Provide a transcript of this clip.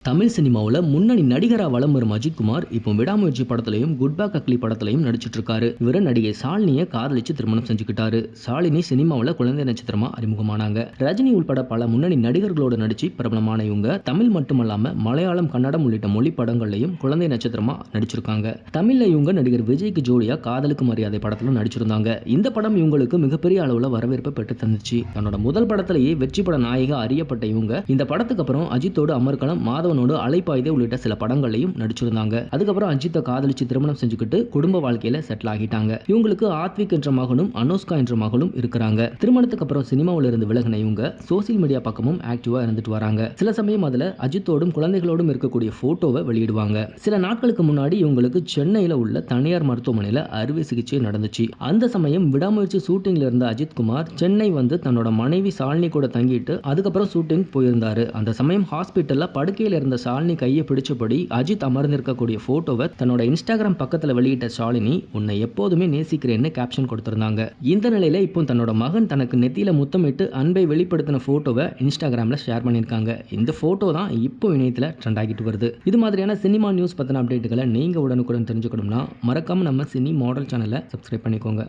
தமிழ் சினிமாவில் முன்னணி நடிகரா வலம் வரும் அஜித் குமார் இப்போ விடாமுயற்சி படத்திலையும் குட் பேக் அக்லி படத்திலையும் நடிச்சிட்டு இருக்காரு. இவர் நடிகை ஷாலினியை காதலிச்சு திருமணம் செஞ்சுக்கிட்டாரு. ஷாலினி சினிமாவில் குழந்தை நட்சத்திரமா அறிமுகமானாங்க. ரஜினி உள்பட பல முன்னணி நடிகர்களோடு நடிச்சு பிரபலமான இவங்க தமிழ் மட்டுமல்லாம மலையாளம், கன்னடம் உள்ளிட்ட மொழி படங்கள்லையும் குழந்தை நட்சத்திரமா நடிச்சிருக்காங்க. தமிழ்ல இவங்க நடிகர் விஜய்க்கு ஜோடியா காதலுக்கு மரியாதை படத்துல நடிச்சிருந்தாங்க. இந்த படம் இவங்களுக்கு மிகப்பெரிய அளவுல வரவேற்பை பெற்று தந்துச்சு. தன்னோட முதல் படத்திலேயே வெற்றி பட நாயகா அறியப்பட்ட இவங்க இந்த படத்துக்கு அப்புறம் அஜித்தோடு அமர்கலம், மாதவனோடு அலைப்பாய்தே உள்ளிட்ட சில படங்களையும் நடிச்சிருந்தாங்க. அதுக்கப்புறம் அஜித்தை காதலிச்சு திருமணம் செஞ்சுக்கிட்டு குடும்ப வாழ்க்கையில செட்டில் ஆகிட்டாங்க. இவங்களுக்கு ஆத்விக் என்ற மகனும் அனோஸ்கா என்ற மகளும் இருக்கிறாங்க. திருமணத்துக்கு அப்புறம் சினிமாவில் இருந்து விலகின இவங்க சோசியல் மீடியா பக்கமும் ஆக்டிவா இருந்துட்டு வராங்க. சில சமயம் அதுல அஜித்தோடும் குழந்தைகளோடும் இருக்கக்கூடிய போட்டோவை வெளியிடுவாங்க. சில நாட்களுக்கு முன்னாடி இவங்களுக்கு சென்னையில உள்ள தனியார் மருத்துவமனையில அறுவை சிகிச்சை நடந்துச்சு. அந்த சமயம் விடாமுயற்சி ஷூட்டிங்ல இருந்த அஜித் குமார் சென்னை வந்து தன்னோட மனைவி ஷாலினி கூட தங்கிட்டு அதுக்கப்புறம் ஷூட்டிங் போயிருந்தாரு. அந்த சமயம் ஹாஸ்பிட்டல்ல படுக்கையில் இருந்த ஷாலினி கையை பிடிச்சபடி அஜித் அமர்ந்திருக்கக்கூடிய போட்டோவை தன்னோட இன்ஸ்டாகிராம் பக்கத்துல வெளியிட்ட ஷாலினி, உன்னை எப்போதுமே நேசிக்கிறேன்னு கேப்ஷன் கொடுத்திருந்தாங்க. இந்த நிலையில இப்போ தன்னோட மகன் தனக்கு நெத்தியில முத்தமிட்டு அன்பை வெளிப்படுத்தின போட்டோவை இன்ஸ்டாகிராம்ல ஷேர் பண்ணியிருக்காங்க. இந்த போட்டோ தான் இப்போ இணையத்துல ட்ரெண்ட் ஆகிட்டு வருது. இது மாதிரியான சினிமா நியூஸ் பத்தின அப்டேட்டுகளை நீங்க உடனுக்குடன் தெரிஞ்சுக்கணும்னா மறக்காம நம்ம சினி மாடல் சேனலை சப்ஸ்கிரைப் பண்ணிக்கோங்க.